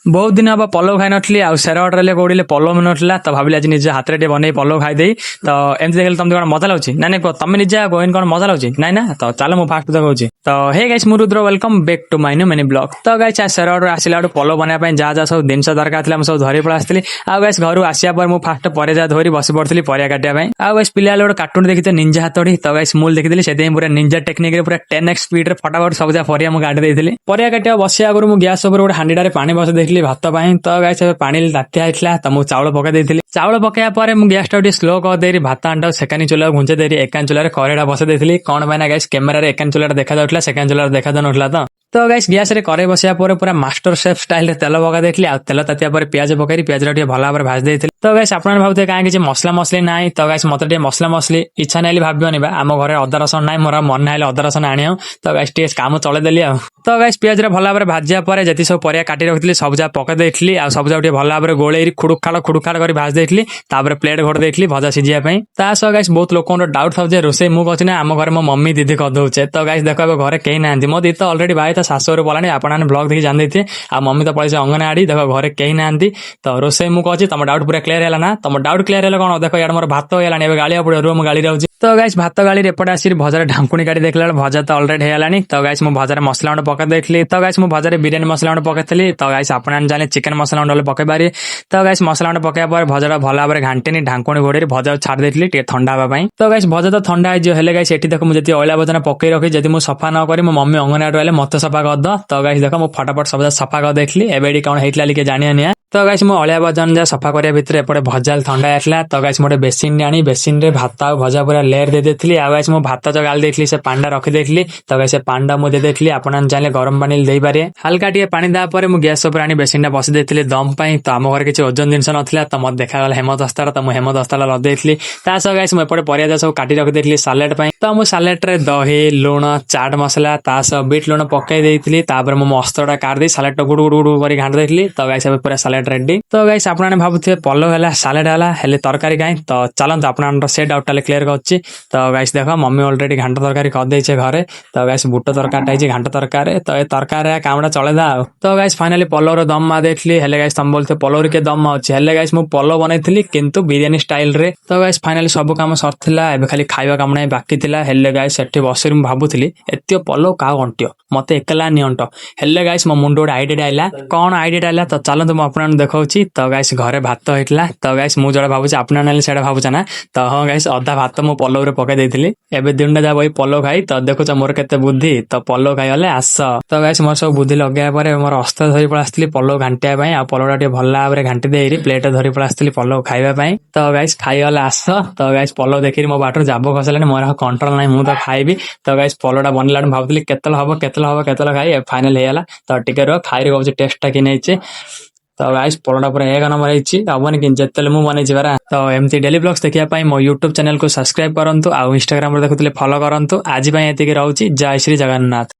बहुत दिन हम पलव खाई नी आ सेरवटे कौड़े पलव मिलूला तो भाविली आज निजे हाथ में बन पलव खाईदे तो एमती देखिए तुमको कौन मजा लागी ना नहीं तुम निजे गोइन कौन मजा लागी ना ना तो चलो मुझे फास्ट तो कहूँ तो हे गाइस मु Rudra welcome back to my new mini blog तो गाइस सेरवटे आसला पलव बनाया जहाँ जहाँ सब जिन दरकार था सब धरी पड़ा आसती आ गाइस घर आसिया पर मुझे फास्ट पर धरी बस पड़ी पर काटापी आ गाइस पिला गोटे कार्टून देखी निंजा हाथोड़ी तो गाइस मूल देखी से पूरा निंजा टेक्निक पूरा 10x स्पीड फटाफट सब जगह पर मुझे काटी देती पर काटा बस आगुरी मुझे गैस गोटे हांडीटे पानी बस देखी भात तो गाइस पानी ताती होता तो मुझे चाउल पकई देती चाउल पकड़ा पर मुझे गैस टा स्लो कर भात आंटा सेकानी चूल्हा घुंचे दे एकान चूल्हा करेड़ा बस देती कौन पाई गाइस कैमेरा एकान चूल्हा देखा जाता सेकान चूल्हा देखा जाता तो गाइस गैस रे करे बसिया पूरा मास्टर शेफ स्टाइल रे तेल पका देती तेल तातिया पर प्याज पकई प्याज भल भाव भाज देती तो गाइस आप भावुए कहीं किसी मसला मसली ना तो गाइस मत मसला मसली इच्छा नहीं भावन आम घर अदा रसन ना मोर मन ना अदा रसन आने तो गाइस टे काम चलदेली तो गाइस प्याज रे भल भाव भाजिया पर जी सब पर काटी रखी सब जगह पकई देती आ सब जगह भल भाव गोले खुड़ुखाड़ कर भाज देती प्लेट घोड़ देती भजा सीझापी सह गाइस बहुत लोक डाउट था रोसे मुझे ना आम घर मो मम्मी दीदी करदे तो गाइस देखो घर कहीं ना मो दीदी तो अलरेडी भाई शाशुर पलानी आपने ब्लॉग देखी जान देते आ मम्मी तो पड़े अंगनवाड़ी देखो घर कहीं ना तो रोसे मुझे तुम डाउट पूरा क्लियर है ना तुम डाउट क्लियर है कौन देखो यार मोर भात हो गाड़ी पड़े रू गाड़ी रही तो गाइस भात गाड़ी एपटे आसी भजा ढांकुणी काटी देखला भजा तो अलरेडी होगा तो गाइस मुझे भजा मसला गुंड पकई देखी तो गाइस मुझे भजा बिरियानी मसला गुंड पकई तो गाइस आपने जाने चिकेन मसला गुंड पकई पारे तो गाइस मसला गुंड पकड़ा पर भजा भल भाव घाटी ढांकुणी घोड़े भजा छाड़ देती ठंडा हाँपाई तो गाइस भजा तो ठंडा है गाइस ये देख मुझे अला बजना पकई रखी जब मुझे सफा न करी मो मम्मी अंगनवाड़ी आए मत सफा करद तो गाइस देख मुझे फटाफट सब सफा कर देखली एबे कौन होता लिखे जानिया निया तो गाइस मो अलिया बजन जा सफा करिया भितर एपटे भजा ठंडा आसला तो गाइस मोटे बेसिन आनी बेसिन रे भात आ भजा पूरा लेयर दे देती आ गाइस मो भात जो गाली देती से पांडा रखी देती तो गाइस पांडा मुझे देती आप चाहिए गरम पानी दे पारे हल्का टे पानी देवापर मुझे गैस उपर आनी बेसिन बस देती दम पाई तो आम घर किसी ओजन जिन ना तो मत देखा हेमदस्तार तो मुझे हेमदस्तार लदेली सह गाइस मुझे पर सब काटी रखी देती सालेड तो मुझे सालेड रे दही लुण चाट मसला सह बीट लुण पकई देती मो मस्तटा काटदे सालेड गुड़ गुड़ गुड़ कर घाट देती तो गाइस पूरा सालेड रेडी तो गाइस आपने भावुए पलव है सालेड है तरकारी कहीं तो चलते आप से डाउटा क्लीयर कर तो गाइस देख मम्मी अलरेडी घाट तरकारी करदे घरे तो गाइस बुट तरकारी घाट तरकारी तो ये तरकारी कामटा चलेदा तो गाइस फाइनाली पलव दम मा देखली गाइस तुम बोलते पलव के दम अच्छे गाइस मुझे पलव बनई किंतु बिरियानी स्टाइल रे तो गाइस फाइनाली सब काम सरला एबे खाली खाଇବା काम ना बाकी थिला हेले गाइस सेठी बसी भावुली एत पलव का अंटियो मत एकला नि अंट हेले गाइस मो मुंड गोटे आइडिया आइला कौन आइडिया आइला तो चलते मुझे आपन देखा तो गाइस घरे भात होता तो गाइस मुझे जो भावुँ आपने से भावुचा ना तो हाँ गाइस अधा भात मु पलव रे पकई देती एबे दिन जा बही पलव खाई तो देखुच मोर केते बुद्धि तो पलव खाईगले आस तो गाइस मोर सब बुद्धि लगे मोर अस्त्र धरी पड़ा आसती पलव घाटियापाई आ पलवटा भल भाव घाटी दे प्लेट धरी पड़ा आसती पलव खाइबापी तो गाइस खाईगले आस तो गाइस पलव देखी मो बाटर जाब खसला मोर कंट्रोल ना मुझे तो खाइबी तो गाइस पलवटा बनला भावुली केतल खाई फाइनल होगा तो टिके रो खाई कहूँ टेस्टा कि नहीं तो गाइस पलटा पूरा एक नंबर हेबन कि जिते मुझे बन जारा तो एमती डेली ब्लॉग्स देखिए मो यूट्यूब चैनल को सब्सक्राइब करूँ आ इंस्टाग्राम देखुले फॉलो करूँ आज ये रोचे जय श्री जगन्नाथ।